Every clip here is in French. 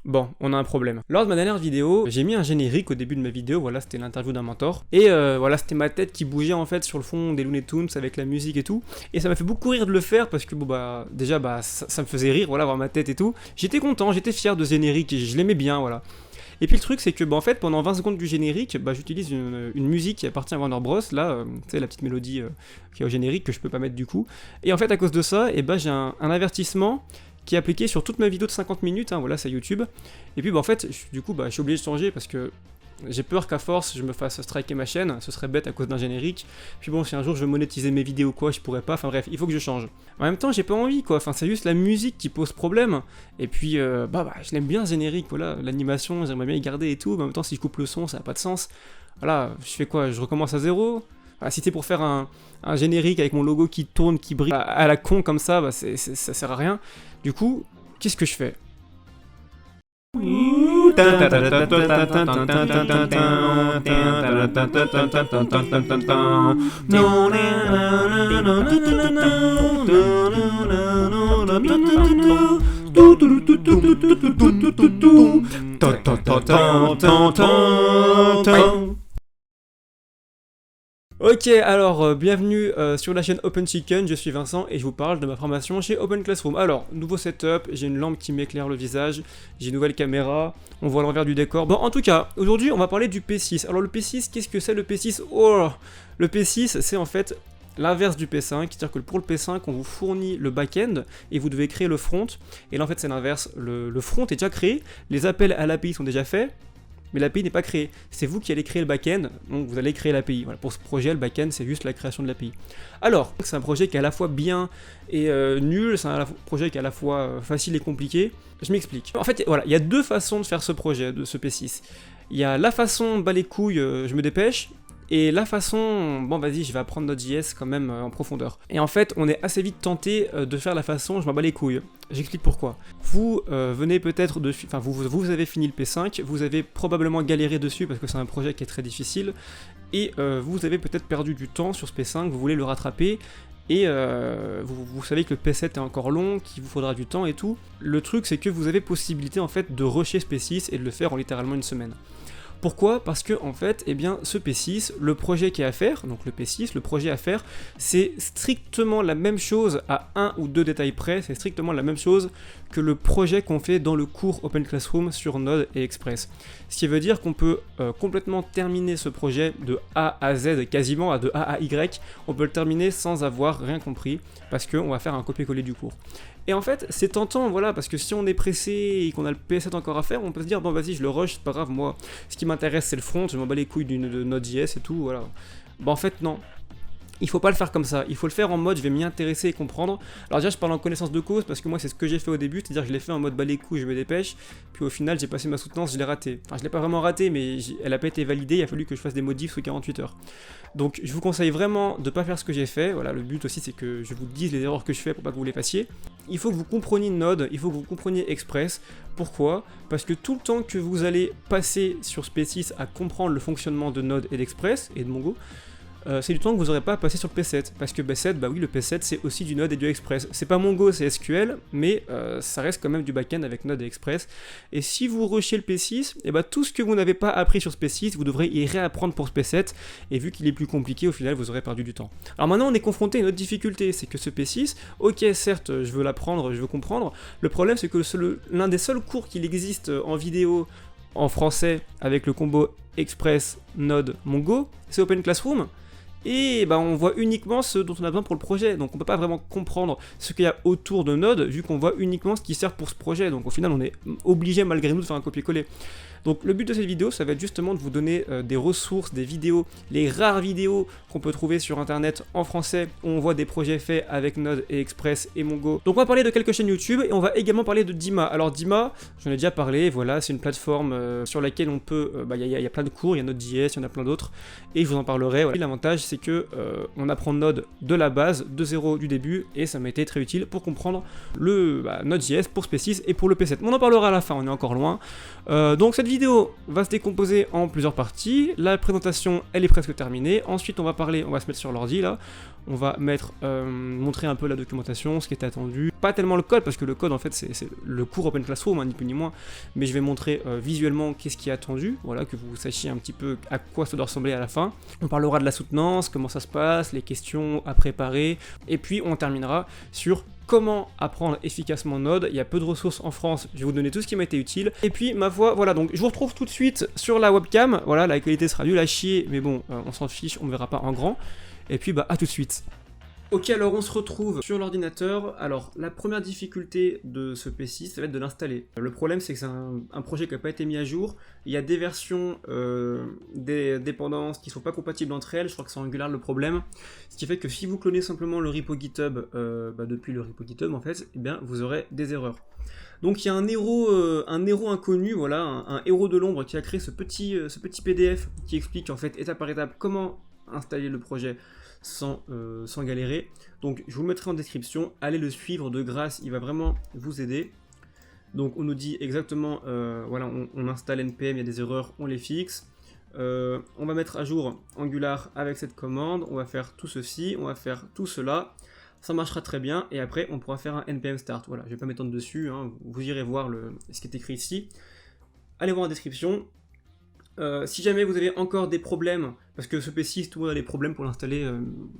Bon, on a un problème. Lors de ma dernière vidéo, j'ai mis un générique au début de ma vidéo, voilà, c'était l'interview d'un mentor. Et voilà, c'était ma tête qui bougeait en fait sur le fond des Looney Tunes avec la musique et tout. Et ça m'a fait beaucoup rire de le faire parce que bon bah, déjà bah, ça me faisait rire, voilà, voir ma tête et tout. J'étais content, j'étais fier de ce générique et je l'aimais bien, voilà. Et puis le truc c'est que bah, en fait pendant 20 secondes du générique, bah, j'utilise une musique qui appartient à Warner Bros, là, tu sais la petite mélodie qui est au générique que je peux pas mettre du coup. Et en fait à cause de ça, et bah, j'ai un avertissement qui est appliqué sur toute ma vidéo de 50 minutes, hein, voilà c'est YouTube. Et puis bah, en fait, du coup bah, je suis obligé de changer parce que j'ai peur qu'à force je me fasse striker ma chaîne, ce serait bête à cause d'un générique. Puis bon, si un jour je veux monétiser mes vidéos quoi, je pourrais pas, enfin bref, il faut que je change. En même temps, j'ai pas envie quoi, enfin c'est juste la musique qui pose problème. Et puis bah je l'aime bien ce générique, voilà, l'animation, j'aimerais bien y garder et tout, mais en même temps si je coupe le son, ça n'a pas de sens. Voilà, je fais quoi, je recommence à zéro. Ah, si c'est pour faire un générique avec mon logo qui tourne, qui brille à la con comme ça, bah ça sert à rien. Du coup, qu'est-ce que je fais? Ok, alors bienvenue sur la chaîne Open Chicken, je suis Vincent et je vous parle de ma formation chez Open Classroom. Alors, nouveau setup, j'ai une lampe qui m'éclaire le visage, j'ai une nouvelle caméra, on voit l'envers du décor. Bon, en tout cas, aujourd'hui on va parler du P6. Alors le P6, qu'est-ce que c'est le P6? Oh, le P6, c'est en fait l'inverse du P5, c'est-à-dire que pour le P5, on vous fournit le back-end et vous devez créer le front. Et là en fait c'est l'inverse, le front est déjà créé, les appels à l'API sont déjà faits, mais l'API n'est pas créée. C'est vous qui allez créer le back-end, donc vous allez créer l'API. Voilà, pour ce projet, le back-end, c'est juste la création de l'API. Alors, c'est un projet qui est à la fois bien et nul, c'est un projet qui est à la fois facile et compliqué. Je m'explique. En fait, voilà, il y a deux façons de faire ce projet, de ce P6. Il y a la façon, bah les couilles, je me dépêche, et la façon, bon vas-y, je vais apprendre Node.js quand même en profondeur. Et en fait, on est assez vite tenté de faire la façon, je m'en bats les couilles. J'explique pourquoi. Vous venez peut-être de... Enfin, vous avez fini le P5, vous avez probablement galéré dessus parce que c'est un projet qui est très difficile, et vous avez peut-être perdu du temps sur ce P5, vous voulez le rattraper, et vous savez que le P7 est encore long, qu'il vous faudra du temps et tout. Le truc, c'est que vous avez possibilité en fait de rusher ce P6 et de le faire en littéralement une semaine. Pourquoi? Parce que en fait, eh bien, ce P6, le projet qui est à faire, donc le P6, le projet à faire, c'est strictement la même chose à un ou deux détails près, c'est strictement la même chose que le projet qu'on fait dans le cours Open Classroom sur Node et Express. Ce qui veut dire qu'on peut complètement terminer ce projet de A à Z, quasiment de A à Y, on peut le terminer sans avoir rien compris, parce qu'on va faire un copier-coller du cours. Et en fait, c'est tentant, voilà, parce que si on est pressé et qu'on a le P7 encore à faire, on peut se dire, bon vas-y, je le rush, c'est pas grave, moi, ce qui m'intéresse c'est le front, je m'en bats les couilles de Node.js et tout, voilà. Bon en fait, non. Il faut pas le faire comme ça, il faut le faire en mode je vais m'y intéresser et comprendre. Alors déjà je parle en connaissance de cause parce que moi c'est ce que j'ai fait au début, c'est-à-dire que je l'ai fait en mode bas les couilles, je me dépêche, puis au final j'ai passé ma soutenance, je l'ai raté. Enfin je l'ai pas vraiment raté mais elle a pas été validée, il a fallu que je fasse des modifs sous 48 heures. Donc je vous conseille vraiment de pas faire ce que j'ai fait, voilà le but aussi c'est que je vous dise les erreurs que je fais pour pas que vous les fassiez. Il faut que vous compreniez Node, il faut que vous compreniez Express. Pourquoi? Parce que tout le temps que vous allez passer sur P6 à comprendre le fonctionnement de Node et d'Express et de Mongo, c'est du temps que vous n'aurez pas à passer sur le P7, parce que P7, bah oui, le P7 c'est aussi du Node et du Express. C'est pas Mongo, c'est SQL, mais ça reste quand même du backend avec Node et Express. Et si vous rushez le P6, et bah tout ce que vous n'avez pas appris sur ce P6, vous devrez y réapprendre pour ce P7, et vu qu'il est plus compliqué, au final vous aurez perdu du temps. Alors maintenant on est confronté à une autre difficulté, c'est que ce P6, ok certes je veux l'apprendre, je veux comprendre, le problème c'est que l'un des seuls cours qu'il existe en vidéo en français avec le combo Express, Node, Mongo, c'est Open Classroom. Et bah on voit uniquement ce dont on a besoin pour le projet, donc on peut pas vraiment comprendre ce qu'il y a autour de Node vu qu'on voit uniquement ce qui sert pour ce projet, donc au final on est obligé malgré nous de faire un copier-coller. Donc le but de cette vidéo, ça va être justement de vous donner des ressources, des vidéos, les rares vidéos qu'on peut trouver sur internet en français où on voit des projets faits avec Node et Express et Mongo. Donc on va parler de quelques chaînes YouTube et on va également parler de Dima. Alors Dima, j'en ai déjà parlé, voilà, c'est une plateforme sur laquelle on peut, il y a plein de cours, il y a Node.js, il y en a plein d'autres, et je vous en parlerai. Voilà. L'avantage c'est que on apprend Node de la base, de zéro du début, et ça m'a été très utile pour comprendre le Node.js pour Spaces et pour le P7. Mais on en parlera à la fin, on est encore loin. Donc cette vidéo va se décomposer en plusieurs parties. La présentation, elle est presque terminée. Ensuite, on va se mettre sur l'ordi là. On va montrer un peu la documentation, ce qui est attendu. Pas tellement le code, parce que le code en fait c'est le cours Open Classroom, hein, ni plus ni moins. Mais je vais montrer visuellement qu'est-ce qui est attendu, voilà, que vous sachiez un petit peu à quoi ça doit ressembler à la fin. On parlera de la soutenance, comment ça se passe, les questions à préparer. Et puis on terminera sur comment apprendre efficacement Node. Il y a peu de ressources en France, je vais vous donner tout ce qui m'a été utile. Et puis ma voix, voilà, donc je vous retrouve tout de suite sur la webcam. Voilà, la qualité sera nulle à chier, mais bon, on s'en fiche, on ne verra pas en grand. Et puis à tout de suite. Ok, alors on se retrouve sur l'ordinateur. Alors la première difficulté de ce P6, ça va être de l'installer. Le problème c'est que c'est un projet qui n'a pas été mis à jour. Il y a des versions des dépendances qui ne sont pas compatibles entre elles. Je crois que c'est Angular le problème. Ce qui fait que si vous clonez simplement le repo GitHub depuis le repo GitHub en fait, eh bien vous aurez des erreurs. Donc il y a un héros inconnu, voilà, un héros de l'ombre qui a créé ce petit PDF qui explique en fait étape par étape comment installer le projet sans galérer. Donc je vous le mettrai en description, allez le suivre de grâce, il va vraiment vous aider. Donc on nous dit exactement, voilà, on installe npm, il y a des erreurs, on les fixe. On va mettre à jour Angular avec cette commande, on va faire tout ceci, on va faire tout cela. Ça marchera très bien, et après on pourra faire un npm start. Voilà, je vais pas m'étendre dessus, hein, vous irez voir ce qui est écrit ici. Allez voir en description. Si jamais vous avez encore des problèmes, parce que ce P6, tout le monde a des problèmes pour l'installer,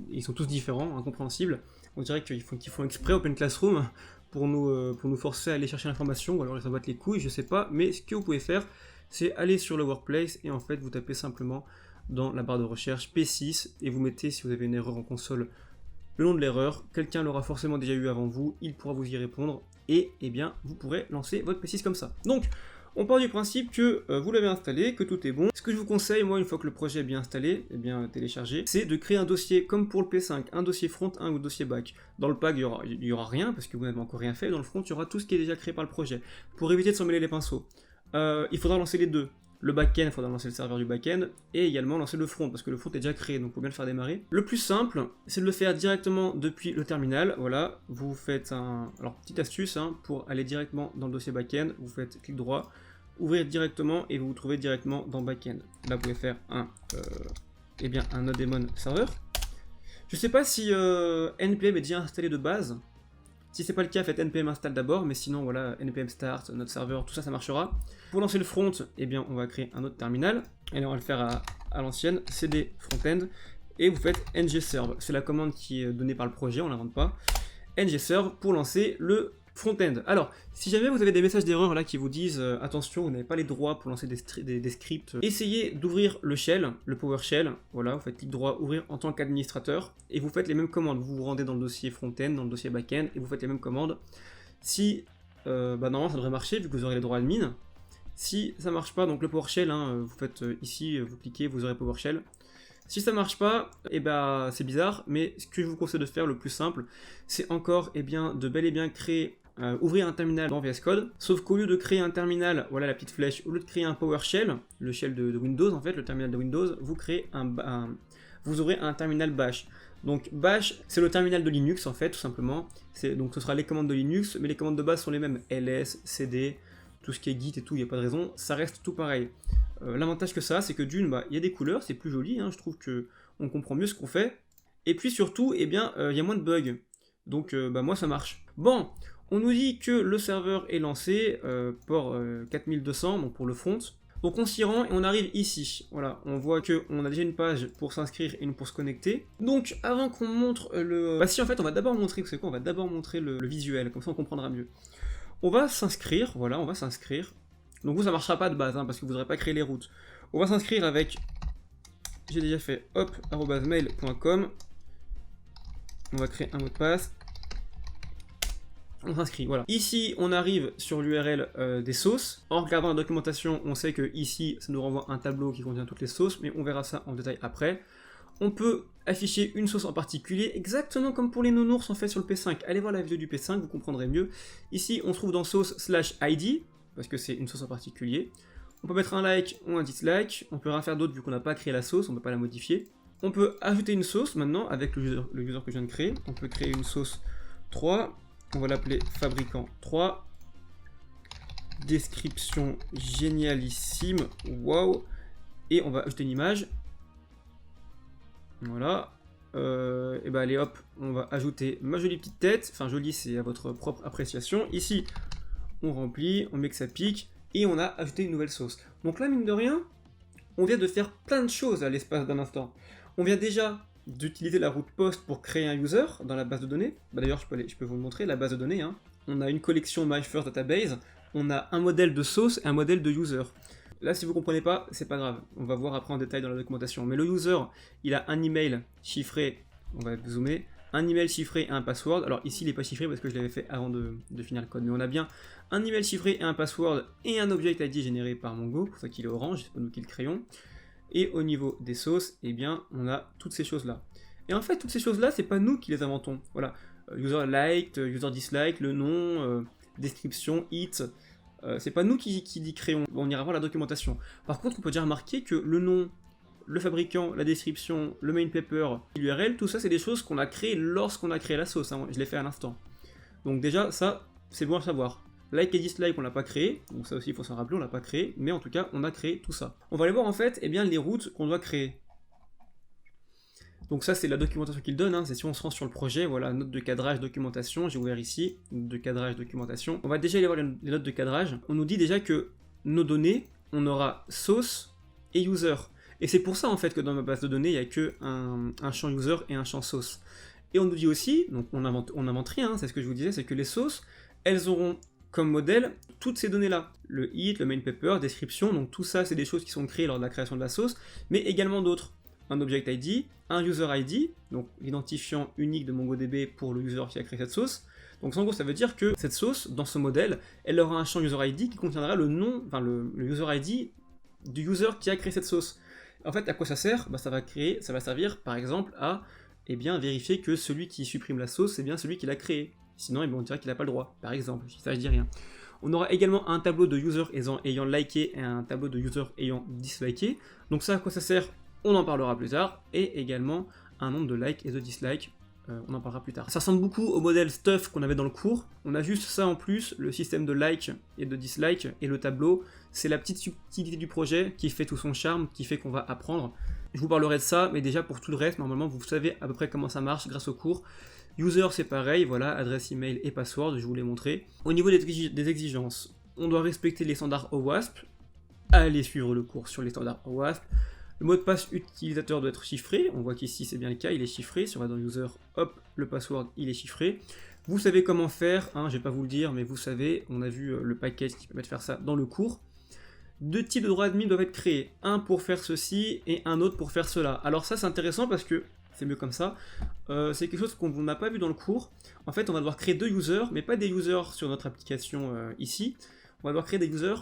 ils sont tous différents, incompréhensibles. On dirait qu'ils font exprès Open Classroom pour nous forcer à aller chercher l'information, ou alors ils s'en battent les couilles, je sais pas. Mais ce que vous pouvez faire, c'est aller sur le workplace et en fait vous tapez simplement dans la barre de recherche P6 et vous mettez, si vous avez une erreur en console, le nom de l'erreur. Quelqu'un l'aura forcément déjà eu avant vous, il pourra vous y répondre et eh bien vous pourrez lancer votre P6 comme ça. Donc on part du principe que vous l'avez installé, que tout est bon. Ce que je vous conseille, moi, une fois que le projet est bien installé, et bien téléchargé, c'est de créer un dossier comme pour le P5, un dossier front, un dossier back. Dans le back, il y aura rien, parce que vous n'avez encore rien fait. Dans le front, il y aura tout ce qui est déjà créé par le projet. Pour éviter de s'en mêler les pinceaux, il faudra lancer les deux. Le back-end, il faudra lancer le serveur du back-end, et également lancer le front, parce que le front est déjà créé, donc il faut bien le faire démarrer. Le plus simple, c'est de le faire directement depuis le terminal. Voilà, vous faites Alors, petite astuce, hein, pour aller directement dans le dossier back-end, vous faites clic droit, ouvrir directement et vous vous trouvez directement dans backend. Là vous pouvez faire un NodeDaemon serveur. Je sais pas si npm est déjà installé de base. Si c'est pas le cas, faites npm install d'abord, mais sinon voilà, npm start, notre serveur, tout ça, ça marchera. Pour lancer le front, eh bien on va créer un autre terminal, et on va le faire à l'ancienne, cd frontend, et vous faites ngserve. C'est la commande qui est donnée par le projet, on l'invente pas. ngserve pour lancer le front-end. Alors, si jamais vous avez des messages d'erreur là qui vous disent attention, vous n'avez pas les droits pour lancer des scripts, essayez d'ouvrir le shell, le PowerShell. Voilà, vous faites clic droit, ouvrir en tant qu'administrateur, et vous faites les mêmes commandes. Vous vous rendez dans le dossier front-end, dans le dossier back-end, et vous faites les mêmes commandes. Si, normalement ça devrait marcher vu que vous aurez les droits admin. Si ça marche pas, donc le PowerShell, hein, vous faites ici, vous cliquez, vous aurez PowerShell. Si ça marche pas, eh ben c'est bizarre, mais ce que je vous conseille de faire le plus simple, c'est encore de bel et bien créer ouvrir un terminal dans VS Code, sauf qu'au lieu de créer un terminal, voilà la petite flèche, au lieu de créer un PowerShell, le shell de Windows en fait, le terminal de Windows, vous créez vous aurez un terminal bash. Donc bash, c'est le terminal de Linux en fait, tout simplement. Donc ce sera les commandes de Linux, mais les commandes de base sont les mêmes, ls, cd, tout ce qui est git et tout, il n'y a pas de raison, ça reste tout pareil. L'avantage que ça a, c'est que d'une, il y a des couleurs, c'est plus joli, hein, je trouve qu'on comprend mieux ce qu'on fait, et puis surtout, il y a moins de bugs. Donc moi ça marche. Bon, on nous dit que le serveur est lancé, port 4200, donc pour le front. Donc on s'y rend et on arrive ici. Voilà, on voit qu'on a déjà une page pour s'inscrire et une pour se connecter. Donc avant qu'on montre le... Bah si en fait on va d'abord montrer, vous savez quoi, on va d'abord montrer le visuel, comme ça on comprendra mieux. On va s'inscrire, voilà, on va s'inscrire. Donc vous ça marchera pas de base, hein, parce que vous n'aurez pas créé les routes. On va s'inscrire avec... J'ai déjà fait hop@mail.com. On va créer un mot de passe. On s'inscrit, voilà. Ici, on arrive sur l'URL des sauces. En regardant la documentation, on sait que ici, ça nous renvoie un tableau qui contient toutes les sauces, mais on verra ça en détail après. On peut afficher une sauce en particulier, exactement comme pour les nounours en fait sur le P5. Allez voir la vidéo du P5, vous comprendrez mieux. Ici, on se trouve dans sauce /id, parce que c'est une sauce en particulier. On peut mettre un like ou un dislike, on peut rien faire d'autre vu qu'on n'a pas créé la sauce, on ne peut pas la modifier. On peut ajouter une sauce maintenant avec le user que je viens de créer. On peut créer une sauce 3. On va l'appeler fabricant 3. Description génialissime. Waouh. Et on va ajouter une image. Voilà. Et bah allez hop, on va ajouter ma jolie petite tête. Enfin jolie, c'est à votre propre appréciation. Ici, on remplit, on met que ça pique. Et on a ajouté une nouvelle sauce. Donc là, mine de rien, on vient de faire plein de choses à l'espace d'un instant. On vient déjà d'utiliser la route post pour créer un user dans la base de données. Bah, d'ailleurs, je peux vous montrer la base de données. Hein. On a une collection MyFirstDatabase, on a un modèle de sauce et un modèle de user. Là, si vous ne comprenez pas, c'est pas grave. On va voir après en détail dans la documentation. Mais le user, il a un email chiffré, on va zoomer, un email chiffré et un password. Alors ici, il n'est pas chiffré parce que je l'avais fait avant de finir le code. Mais on a bien un email chiffré et un password et un object ID généré par Mongo, pour ça qu'il est orange, c'est pas nous qui le créons. Et au niveau des sauces, eh bien, on a toutes ces choses-là. Et en fait, toutes ces choses-là, c'est pas nous qui les inventons. Voilà, user liked, user dislike, le nom, description, it. C'est pas nous qui les créons. On ira voir la documentation. Par contre, on peut déjà remarquer que le nom, le fabricant, la description, le main paper, l'URL, tout ça, c'est des choses qu'on a créées lorsqu'on a créé la sauce. Hein. Je l'ai fait à l'instant. Donc déjà, ça, c'est bon à savoir. Like et dislike, on l'a pas créé, donc ça aussi il faut s'en rappeler, on l'a pas créé, mais en tout cas on a créé tout ça. On va aller voir en fait eh bien, les routes qu'on doit créer. Donc ça c'est la documentation qu'il donne, hein. C'est si on se rend sur le projet, voilà, note de cadrage, documentation, j'ai ouvert ici, note de cadrage, documentation. On va déjà aller voir les notes de cadrage. On nous dit déjà que nos données, on aura source et user. Et c'est pour ça en fait que dans ma base de données, il n'y a que un champ user et un champ source. Et on nous dit aussi, donc on invente rien, hein, c'est ce que je vous disais, c'est que les sources, elles auront comme modèle toutes ces données-là. Le it, le main paper, description, donc tout ça, c'est des choses qui sont créées lors de la création de la sauce, mais également d'autres. Un object ID, un user ID, donc l'identifiant unique de MongoDB pour le user qui a créé cette sauce. Donc en gros, ça veut dire que cette sauce, dans ce modèle, elle aura un champ user ID qui contiendra le nom, enfin le user ID du user qui a créé cette sauce. En fait, à quoi ça sert? Ça va servir par exemple à vérifier que celui qui supprime la sauce, c'est bien celui qui l'a créée. Sinon, on dirait qu'il n'a pas le droit, par exemple, si ça je dis rien. On aura également un tableau de user ayant liké et un tableau de user ayant disliké. Donc ça, à quoi ça sert? On en parlera plus tard. Et également un nombre de likes et de dislikes. On en parlera plus tard. Ça ressemble beaucoup au modèle stuff qu'on avait dans le cours. On a juste ça en plus, le système de like et de dislike et le tableau. C'est la petite subtilité du projet qui fait tout son charme, qui fait qu'on va apprendre. Je vous parlerai de ça, mais déjà pour tout le reste, normalement vous savez à peu près comment ça marche grâce au cours. User c'est pareil, voilà, adresse email et password, je vous l'ai montré. Au niveau des exigences, on doit respecter les standards OWASP. Allez suivre le cours sur les standards OWASP. Le mot de passe utilisateur doit être chiffré, on voit qu'ici c'est bien le cas, il est chiffré, si on va dans user, hop, le password il est chiffré. Vous savez comment faire, hein, je vais pas vous le dire, mais vous savez, on a vu le package qui permet de faire ça dans le cours. Deux types de droits admin doivent être créés, un pour faire ceci et un autre pour faire cela. Alors ça c'est intéressant parce que c'est mieux comme ça. C'est quelque chose qu'on n'a pas vu dans le cours. En fait, on va devoir créer deux users, mais pas des users sur notre application ici. On va devoir créer des users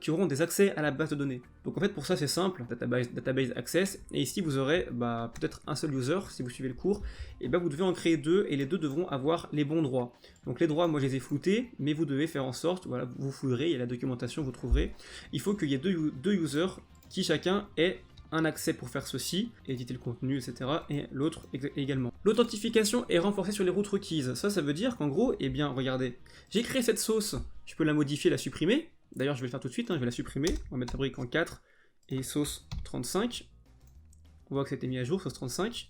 qui auront des accès à la base de données. Donc en fait, pour ça, c'est simple, database access. Et ici, vous aurez peut-être un seul user, si vous suivez le cours. Et vous devez en créer deux, et les deux devront avoir les bons droits. Donc les droits, moi, je les ai floutés, mais vous devez faire en sorte, voilà, vous fouillerez, il y a la documentation, vous trouverez. Il faut qu'il y ait deux users qui chacun ait un accès pour faire ceci, éditer le contenu, etc. et l'autre également. L'authentification est renforcée sur les routes requises. Ça veut dire qu'en gros, regardez, j'ai créé cette sauce, je peux la modifier, la supprimer. D'ailleurs, je vais le faire tout de suite, hein, je vais la supprimer. On va mettre fabricant 4 et sauce 35. On voit que c'était mis à jour, sauce 35.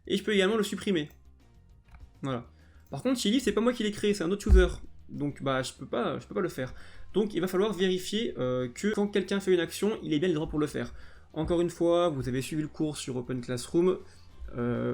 Et je peux également le supprimer. Voilà. Par contre, Chili, c'est pas moi qui l'ai créé, c'est un autre user. Donc, je peux pas le faire. Donc, il va falloir vérifier que quand quelqu'un fait une action, il est bien le droit pour le faire. Encore une fois, vous avez suivi le cours sur Open Classroom,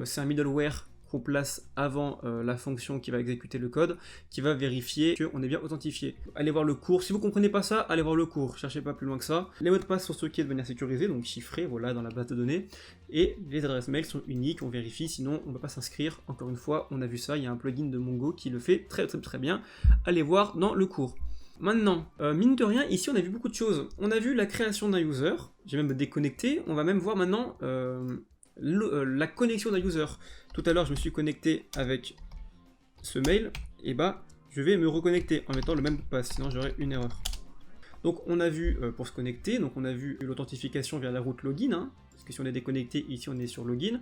c'est un middleware qu'on place avant la fonction qui va exécuter le code, qui va vérifier qu'on est bien authentifié. Allez voir le cours, si vous ne comprenez pas ça, allez voir le cours, cherchez pas plus loin que ça. Les mots de passe sont stockés de manière sécurisée, donc chiffrés, voilà, dans la base de données, et les adresses mail sont uniques, on vérifie, sinon on ne peut pas s'inscrire. Encore une fois, on a vu ça, il y a un plugin de Mongo qui le fait très bien, allez voir dans le cours. Maintenant, mine de rien, ici on a vu beaucoup de choses. On a vu la création d'un user, j'ai même déconnecté, on va même voir maintenant la connexion d'un user. Tout à l'heure je me suis connecté avec ce mail, et je vais me reconnecter en mettant le même mot de passe, sinon j'aurai une erreur. Donc on a vu pour se connecter, donc on a vu l'authentification via la route login, hein, puisque si on est déconnecté, ici on est sur login.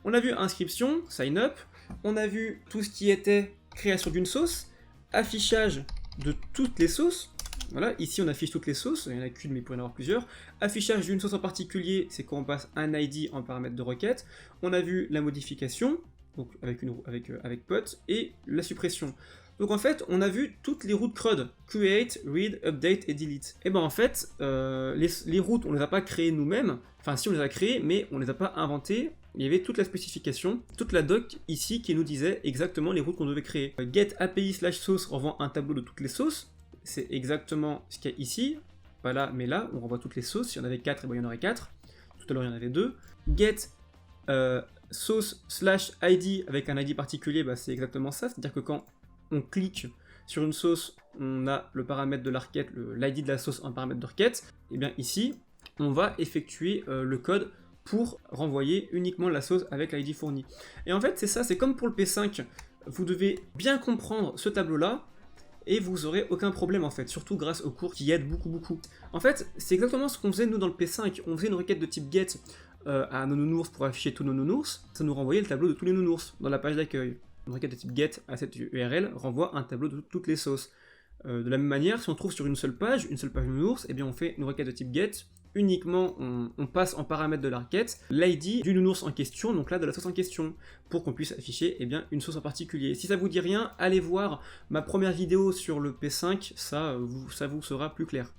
On a vu inscription, sign up, on a vu tout ce qui était création d'une sauce, affichage de toutes les sauces. Voilà, ici on affiche toutes les sauces, il n'y en a qu'une mais il pourrait y en avoir plusieurs. Affichage d'une sauce en particulier, c'est quand on passe un ID en paramètre de requête. On a vu la modification, donc avec pot, et la suppression. Donc en fait, on a vu toutes les routes CRUD, create, read, update et delete. Et ben en fait, les routes, on les a pas créées nous-mêmes, enfin si on les a créées, mais on les a pas inventées. Il y avait toute la spécification, toute la doc ici qui nous disait exactement les routes qu'on devait créer. Get API/sauce renvoie un tableau de toutes les sauces, c'est exactement ce qu'il y a ici, pas là, mais là, on renvoie toutes les sauces, s'il y en avait 4, et ben il y en aurait 4, tout à l'heure il y en avait 2. Get sauce/id avec un ID particulier, bah, c'est exactement ça, c'est-à-dire que quand on clique sur une sauce, on a le paramètre de la requête, l'ID de la sauce en paramètre de requête, et bien ici, on va effectuer le code pour renvoyer uniquement la sauce avec l'ID fourni. Et en fait, c'est ça, c'est comme pour le P5, vous devez bien comprendre ce tableau-là, et vous aurez aucun problème en fait, surtout grâce aux cours qui aident beaucoup. En fait, c'est exactement ce qu'on faisait nous dans le P5, on faisait une requête de type get à nos nounours pour afficher tous nos nounours, ça nous renvoyait le tableau de tous les nounours dans la page d'accueil. Une requête de type get à cette URL renvoie un tableau de toutes les sauces. De la même manière, si on trouve sur une seule page nounours, et bien on fait une requête de type get, uniquement on passe en paramètre de la requête l'ID du nounours en question, donc là de la sauce en question, pour qu'on puisse afficher eh bien, une sauce en particulier. Si ça vous dit rien, allez voir ma première vidéo sur le P5, ça vous sera plus clair.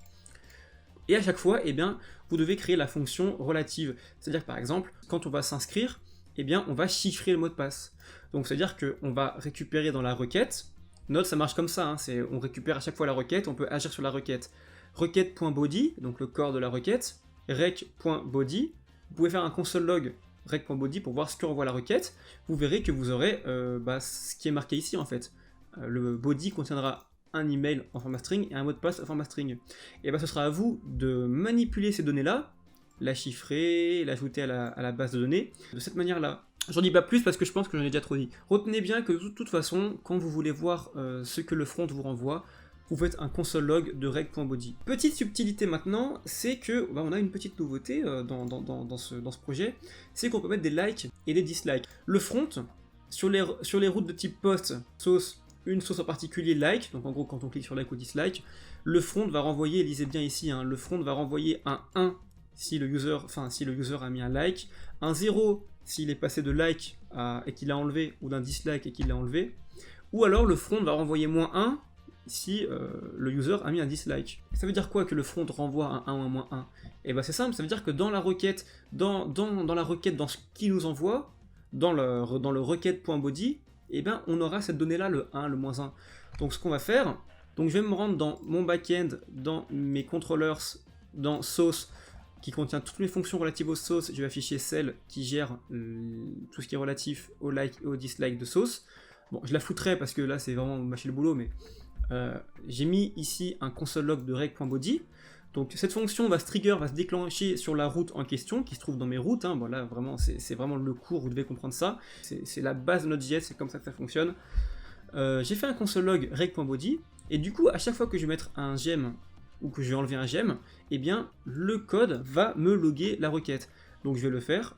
Et à chaque fois, eh bien, vous devez créer la fonction relative. C'est-à-dire que par exemple, quand on va s'inscrire, eh bien, on va chiffrer le mot de passe. Donc c'est-à-dire qu'on va récupérer dans la requête, note ça marche comme ça, hein, on récupère à chaque fois la requête, on peut agir sur la requête. Requête.body, donc le corps de la requête, rec.body, vous pouvez faire un console log rec.body pour voir ce que renvoie la requête, vous verrez que vous aurez ce qui est marqué ici en fait. Le body contiendra un email en format string et un mot de passe en format string. Et ce sera à vous de manipuler ces données-là, la chiffrer, l'ajouter à la base de données, de cette manière-là. J'en dis pas plus parce que je pense que j'en ai déjà trop dit. Retenez bien que de toute façon, quand vous voulez voir ce que le front vous renvoie, vous faites un console log de rec.body. Petite subtilité maintenant, c'est que on a une petite nouveauté dans ce projet, c'est qu'on peut mettre des likes et des dislikes. Le front, sur les routes de type post, sauce, une sauce en particulier like, donc en gros quand on clique sur like ou dislike, le front va renvoyer, lisez bien ici, hein, le front va renvoyer un 1 si le user a mis un like, un 0 s'il est passé de like et qu'il l'a enlevé, ou d'un dislike et qu'il l'a enlevé, ou alors le front va renvoyer -1 si le user a mis un dislike. Ça veut dire quoi que le front renvoie un 1 ou un -1? Et ben c'est simple, ça veut dire que dans la requête, dans ce qu'il nous envoie, dans le requête.body, et ben on aura cette donnée-là, le 1, le -1. Donc ce qu'on va faire, donc je vais me rendre dans mon backend, dans mes controllers, dans sauce, qui contient toutes mes fonctions relatives aux sauces, je vais afficher celle qui gère tout ce qui est relatif au like et au dislike de sauce. Bon, je la foutrais parce que là c'est vraiment mâcher le boulot, mais j'ai mis ici un console log de rec.body. Donc cette fonction va se déclencher sur la route en question, qui se trouve dans mes routes. Hein. Bon, là vraiment, c'est vraiment le cours, vous devez comprendre ça. C'est la base de Node.js, c'est comme ça que ça fonctionne. J'ai fait un console log rec.body, et du coup, à chaque fois que je vais mettre un gem, ou que je vais enlever un gem, eh bien, le code va me loguer la requête. Donc je vais le faire.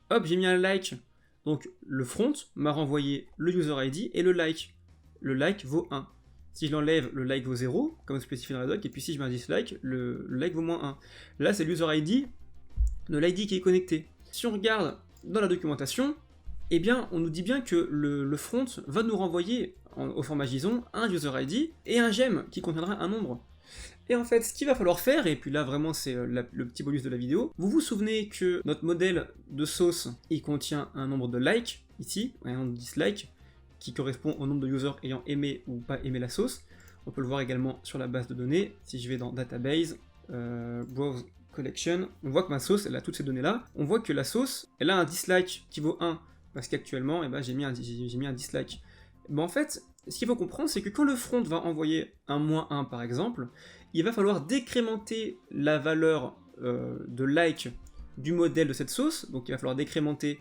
Hop, j'ai mis un like. Donc le front m'a renvoyé le user ID et le like. Le like vaut 1. Si je l'enlève, le like vaut 0, comme spécifié dans la doc, et puis si je mets un dislike, le like vaut -1. Là, c'est l'user ID de l'ID qui est connecté. Si on regarde dans la documentation, eh bien, on nous dit bien que le front va nous renvoyer au format JSON un user ID et un gem qui contiendra un nombre. Et en fait, ce qu'il va falloir faire, et puis là vraiment c'est le petit bonus de la vidéo, vous vous souvenez que notre modèle de sauce, il contient un nombre de likes, ici, et un nombre de dislikes, qui correspond au nombre de users ayant aimé ou pas aimé la sauce. On peut le voir également sur la base de données. Si je vais dans Database, Browse Collection, on voit que ma sauce, elle a toutes ces données-là. On voit que la sauce, elle a un dislike qui vaut 1, parce qu'actuellement, eh ben, j'ai mis un dislike. Ben, en fait, ce qu'il faut comprendre, c'est que quand le front va envoyer un -1 par exemple, il va falloir décrémenter la valeur de like du modèle de cette sauce, donc il va falloir décrémenter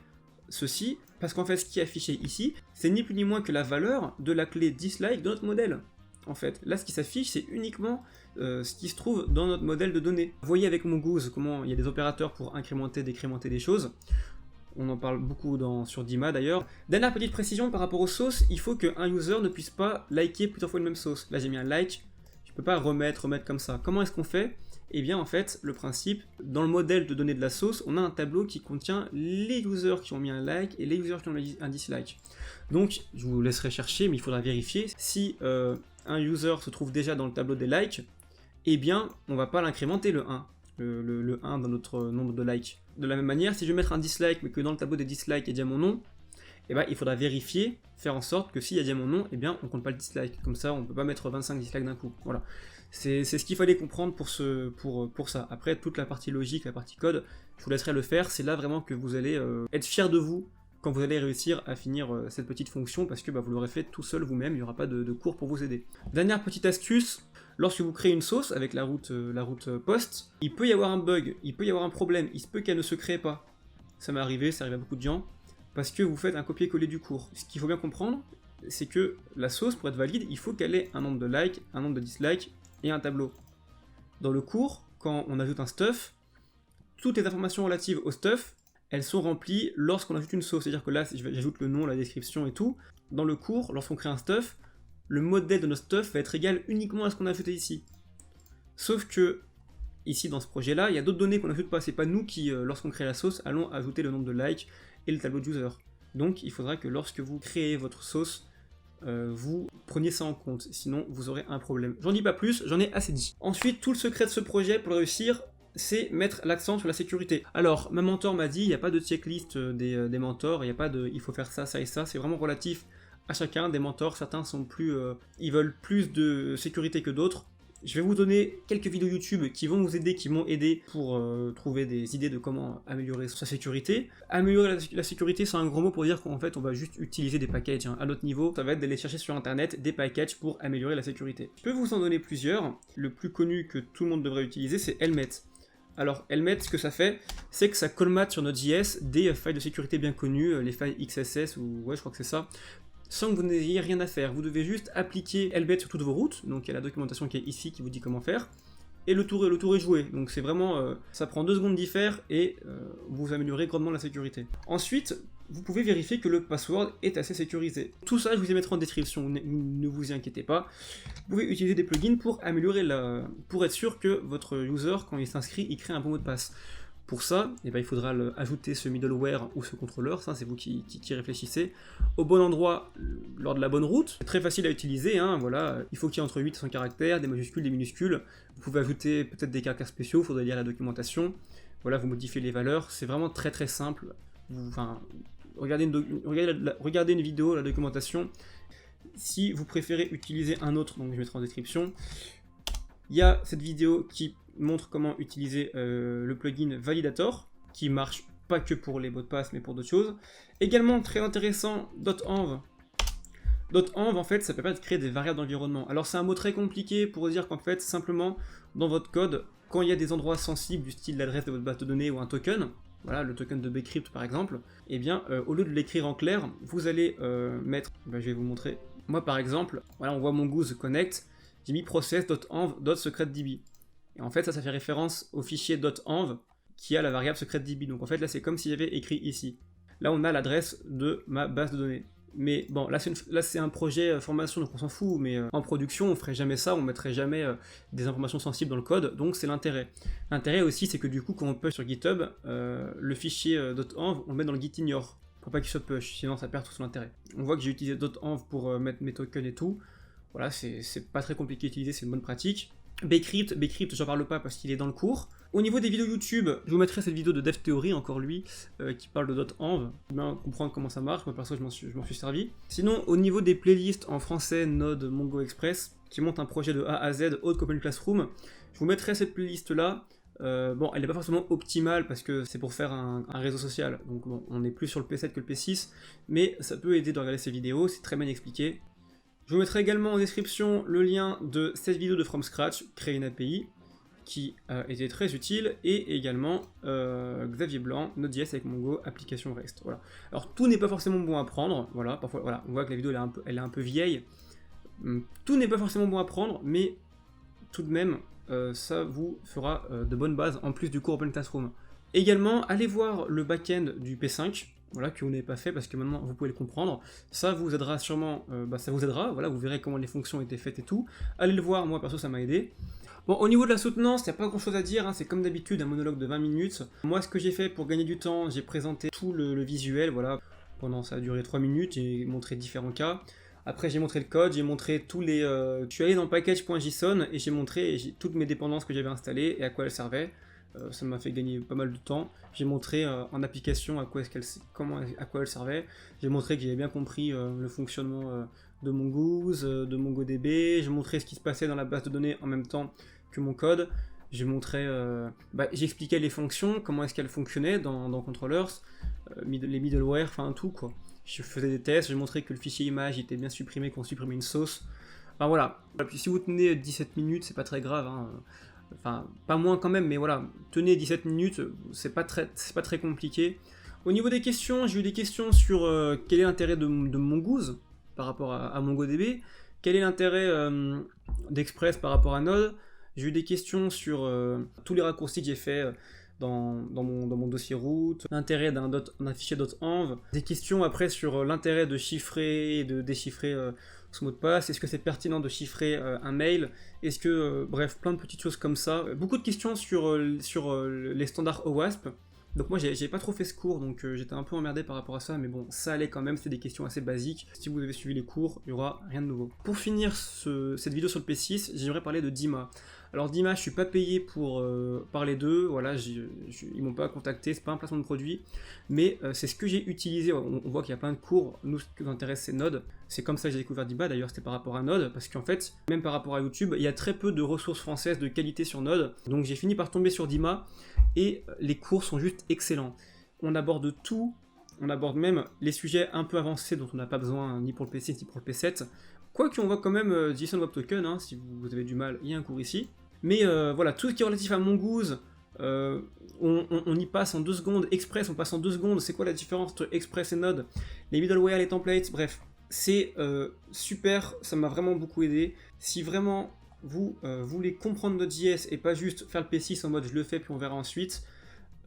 ceci, parce qu'en fait ce qui est affiché ici, c'est ni plus ni moins que la valeur de la clé dislike de notre modèle. en fait. Là, ce qui s'affiche, c'est uniquement ce qui se trouve dans notre modèle de données. Vous voyez avec Mongoose comment il y a des opérateurs pour incrémenter, décrémenter des choses. On en parle beaucoup sur Dima d'ailleurs. Dernière petite précision par rapport aux sauces, il faut qu'un user ne puisse pas liker plusieurs fois une même sauce. Là j'ai mis un like, je ne peux pas remettre comme ça. Comment est-ce qu'on fait? Eh bien en fait, le principe, dans le modèle de données de la sauce, on a un tableau qui contient les users qui ont mis un like et les users qui ont mis un dislike. Donc je vous laisserai chercher, mais il faudra vérifier si un user se trouve déjà dans le tableau des likes, eh bien on ne va pas l'incrémenter le 1. Le 1 dans notre nombre de likes. De la même manière, si je vais mettre un dislike, mais que dans le tableau des dislikes, il y a déjà mon nom, eh ben, il faudra vérifier, faire en sorte que s'il y a déjà mon nom, eh bien, on compte pas le dislike. Comme ça, on ne peut pas mettre 25 dislikes d'un coup. Voilà. C'est ce qu'il fallait comprendre pour ça. Après, toute la partie logique, la partie code, je vous laisserai le faire. C'est là vraiment que vous allez être fier de vous quand vous allez réussir à finir cette petite fonction, parce que vous l'aurez fait tout seul vous-même, il n'y aura pas de cours pour vous aider. Dernière petite astuce, lorsque vous créez une sauce avec la route post, il peut y avoir un bug, il peut y avoir un problème, il se peut qu'elle ne se crée pas. Ça m'est arrivé, ça arrive à beaucoup de gens, parce que vous faites un copier-coller du cours. Ce qu'il faut bien comprendre, c'est que la sauce, pour être valide, il faut qu'elle ait un nombre de likes, un nombre de dislikes et un tableau. Dans le cours, quand on ajoute un stuff, toutes les informations relatives au stuff, elles sont remplies lorsqu'on ajoute une sauce. C'est-à-dire que là, j'ajoute le nom, la description et tout. Dans le cours, lorsqu'on crée un stuff, le modèle de notre stuff va être égal uniquement à ce qu'on a ajouté ici. Sauf que, ici dans ce projet-là, il y a d'autres données qu'on n'ajoute pas. C'est pas nous qui, lorsqu'on crée la sauce, allons ajouter le nombre de likes et le tableau de user. Donc il faudra que lorsque vous créez votre sauce, vous preniez ça en compte, sinon vous aurez un problème. J'en dis pas plus, j'en ai assez dit. Ensuite, tout le secret de ce projet pour le réussir, c'est mettre l'accent sur la sécurité. Alors, ma mentor m'a dit, il n'y a pas de checklist des mentors, il n'y a pas de il faut faire ça, ça et ça, c'est vraiment relatif à chacun des mentors. Certains sont plus, ils veulent plus de sécurité que d'autres. Je vais vous donner quelques vidéos YouTube qui vont vous aider, qui m'ont aidé pour trouver des idées de comment améliorer sa sécurité. Améliorer la sécurité, c'est un gros mot pour dire qu'en fait on va juste utiliser des packages. À notre niveau, ça va être d'aller chercher sur internet des packages pour améliorer la sécurité. Je peux vous en donner plusieurs. Le plus connu que tout le monde devrait utiliser, c'est Helmet. Alors Helmet, ce que ça fait, c'est que ça colmate sur notre JS des failles de sécurité bien connues, les failles XSS, ou ouais je crois que c'est ça, sans que vous n'ayez rien à faire. Vous devez juste appliquer Helmet sur toutes vos routes, donc il y a la documentation qui est ici qui vous dit comment faire, et le tour est joué. Donc c'est vraiment, ça prend 2 secondes d'y faire, et vous améliorez grandement la sécurité. Ensuite, vous pouvez vérifier que le password est assez sécurisé. Tout ça, je vous les mettrai en description, ne vous y inquiétez pas. Vous pouvez utiliser des plugins pour améliorer pour être sûr que votre user, quand il s'inscrit, il crée un bon mot de passe. Pour ça, eh ben, il faudra ajouter ce middleware ou ce contrôleur, ça c'est vous qui réfléchissez, au bon endroit lors de la bonne route. C'est très facile à utiliser, hein, voilà. Il faut qu'il y ait entre 8 et 100 caractères, des majuscules, des minuscules. Vous pouvez ajouter peut-être des caractères spéciaux, il faudrait lire la documentation. Voilà, vous modifiez les valeurs, c'est vraiment très très simple. Regardez une vidéo, la documentation. Si vous préférez utiliser un autre, donc je mettrai en description, il y a cette vidéo qui montre comment utiliser le plugin Validator, qui marche pas que pour les mots de passe, mais pour d'autres choses. Également, très intéressant, .env. .env, en fait, ça permet de créer des variables d'environnement. Alors, c'est un mot très compliqué pour dire qu'en fait, simplement, dans votre code, quand il y a des endroits sensibles du style l'adresse de votre base de données ou un token, voilà, le token de Bcrypt par exemple, eh bien, au lieu de l'écrire en clair, vous allez mettre, je vais vous montrer. Moi, par exemple, voilà, on voit Mongoose Connect, j'ai mis process.env.secretdb. Et en fait, ça fait référence au fichier .env qui a la variable secretdb. Donc en fait, là, c'est comme si j'avais écrit ici. Là, on a l'adresse de ma base de données. Mais bon, là, c'est un projet formation, donc on s'en fout. Mais en production, on ferait jamais ça, on mettrait jamais des informations sensibles dans le code. Donc c'est l'intérêt. L'intérêt aussi, c'est que du coup, quand on push sur GitHub, le fichier .env, on le met dans le git ignore pour pas qu'il se push, sinon ça perd tout son intérêt. On voit que j'ai utilisé .env pour mettre mes tokens et tout. Voilà, c'est pas très compliqué à utiliser, c'est une bonne pratique. Bcrypt, j'en parle pas parce qu'il est dans le cours. Au niveau des vidéos YouTube, je vous mettrai cette vidéo de DevTheory, encore lui, qui parle de .env, bien comprendre comment ça marche, moi perso je m'en suis servi. Sinon, au niveau des playlists en français, Node, Mongo Express, qui montent un projet de A à Z, Haute Open Classroom, je vous mettrai cette playlist là. Bon, elle n'est pas forcément optimale parce que c'est pour faire un réseau social, donc bon, on est plus sur le P7 que le P6, mais ça peut aider de regarder ces vidéos, c'est très bien expliqué. Je vous mettrai également en description le lien de cette vidéo de From Scratch, créer une API, qui était très utile, et également Xavier Blanc, Node.js avec Mongo, application REST. Voilà. Alors tout n'est pas forcément bon à prendre, voilà, parfois voilà, on voit que la vidéo elle est un peu vieille, Tout n'est pas forcément bon à prendre, mais tout de même, ça vous fera de bonnes bases en plus du cours Open Classroom. Également, allez voir le back-end du P5, voilà, que vous n'avez pas fait parce que maintenant vous pouvez le comprendre. Ça vous aidera sûrement, ça vous aidera, voilà, vous verrez comment les fonctions étaient faites et tout. Allez le voir, moi perso ça m'a aidé. Bon, au niveau de la soutenance, il n'y a pas grand chose à dire, hein, c'est comme d'habitude un monologue de 20 minutes. Moi, ce que j'ai fait pour gagner du temps, j'ai présenté tout le visuel, voilà, pendant ça a duré 3 minutes, j'ai montré différents cas. Après, j'ai montré le code, j'ai montré tous les. Je suis allé dans package.json et j'ai montré toutes mes dépendances que j'avais installées et à quoi elles servaient. Ça m'a fait gagner pas mal de temps. J'ai montré en application à quoi elles servaient. J'ai montré que j'avais bien compris le fonctionnement de Mongoose, de MongoDB. J'ai montré ce qui se passait dans la base de données en même temps que mon code. J'ai montré, j'expliquais les fonctions, comment est-ce qu'elles fonctionnaient dans Controllers, les middleware, enfin tout quoi. Je faisais des tests, j'ai montré que le fichier image était bien supprimé, qu'on supprimait une sauce. Enfin voilà. Et puis si vous tenez 17 minutes, c'est pas très grave, hein. Enfin, pas moins quand même, mais voilà, tenez 17 minutes, c'est pas très compliqué. Au niveau des questions, j'ai eu des questions sur quel est l'intérêt de Mongoose par rapport à MongoDB, quel est l'intérêt d'Express par rapport à Node. J'ai eu des questions sur tous les raccourcis que j'ai fait dans mon dossier root, l'intérêt d'un fichier .env, des questions après sur l'intérêt de chiffrer et de déchiffrer ce mot de passe, est-ce que c'est pertinent de chiffrer un mail, est-ce que, bref, plein de petites choses comme ça. Beaucoup de questions sur les standards OWASP. Donc moi j'ai pas trop fait ce cours, donc j'étais un peu emmerdé par rapport à ça, mais bon, ça allait quand même, c'était des questions assez basiques. Si vous avez suivi les cours, il y aura rien de nouveau. Pour finir cette vidéo sur le P6, j'aimerais parler de Dima. Alors Dima, je suis pas payé pour parler d'eux, voilà, ils m'ont pas contacté, c'est pas un placement de produit, mais c'est ce que j'ai utilisé. On voit qu'il y a plein de cours, nous ce qui nous intéresse c'est Node, c'est comme ça que j'ai découvert Dima, d'ailleurs c'était par rapport à Node, parce qu'en fait, même par rapport à YouTube, il y a très peu de ressources françaises de qualité sur Node, donc j'ai fini par tomber sur Dima, et les cours sont juste excellents. On aborde tout, on aborde même les sujets un peu avancés dont on n'a pas besoin ni pour le P6 ni pour le P7, quoique on voit quand même JSON Web Token, hein, si vous avez du mal, il y a un cours ici. Mais voilà, tout ce qui est relatif à Mongoose, on y passe en 2 secondes. Express, on passe en 2 secondes. C'est quoi la différence entre Express et Node? Les middleware, les templates, bref. C'est super, ça m'a vraiment beaucoup aidé. Si vraiment vous voulez comprendre Node.js et pas juste faire le P6 en mode je le fais puis on verra ensuite,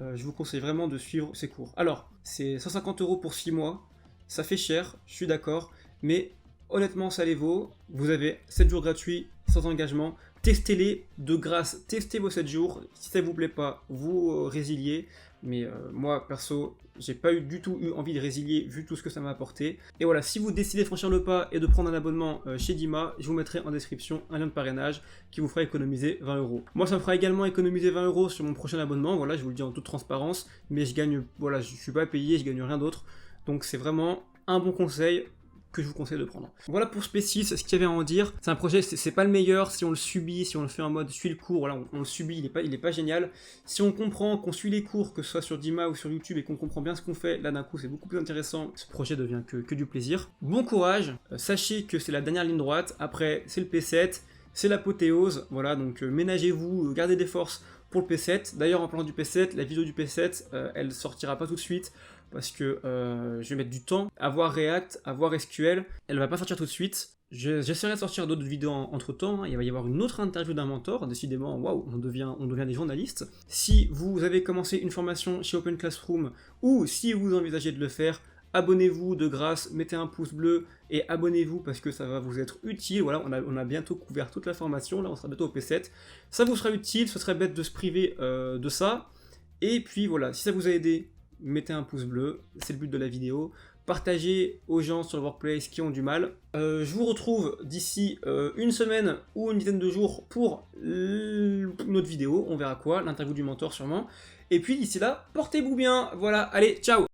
je vous conseille vraiment de suivre ces cours. Alors, c'est 150 € pour 6 mois. Ça fait cher, je suis d'accord, mais honnêtement ça les vaut. Vous avez 7 jours gratuits, sans engagement. Testez-les de grâce, testez vos 7 jours, si ça vous plaît pas, vous résiliez, mais moi perso, j'ai pas du tout eu envie de résilier vu tout ce que ça m'a apporté. Et voilà, si vous décidez de franchir le pas et de prendre un abonnement chez Dima, je vous mettrai en description un lien de parrainage qui vous fera économiser 20 €. Moi ça me fera également économiser 20 € sur mon prochain abonnement, voilà, je vous le dis en toute transparence, mais je gagne, voilà, je suis pas payé, je gagne rien d'autre, donc c'est vraiment un bon conseil que je vous conseille de prendre. Voilà pour ce P6, ce qu'il y avait à en dire. C'est un projet, c'est pas le meilleur si on le subit, si on le fait en mode suit le cours, voilà, on le subit, il est pas génial. Si on comprend, qu'on suit les cours, que ce soit sur Dima ou sur YouTube, et qu'on comprend bien ce qu'on fait, là d'un coup c'est beaucoup plus intéressant, ce projet devient que du plaisir. Bon courage, sachez que c'est la dernière ligne droite, après c'est le P7, c'est l'apothéose, voilà, donc ménagez-vous, gardez des forces pour le P7. D'ailleurs en parlant du P7, la vidéo du P7, elle sortira pas tout de suite, parce que je vais mettre du temps à voir React, à voir SQL, elle va pas sortir tout de suite. J'essaierai de sortir d'autres vidéos entre temps, hein. Il va y avoir une autre interview d'un mentor, décidément, waouh, on devient des journalistes. Si vous avez commencé une formation chez Open Classroom, ou si vous envisagez de le faire, abonnez-vous de grâce, mettez un pouce bleu et abonnez-vous parce que ça va vous être utile. Voilà, on a bientôt couvert toute la formation, là on sera bientôt au P7. Ça vous sera utile, ce serait bête de se priver de ça. Et puis voilà, si ça vous a aidé, mettez un pouce bleu, c'est le but de la vidéo. Partagez aux gens sur le workplace qui ont du mal. Je vous retrouve d'ici une semaine ou une dizaine de jours pour une autre vidéo, on verra quoi, l'interview du mentor sûrement. Et puis d'ici là, portez-vous bien, voilà, allez, ciao!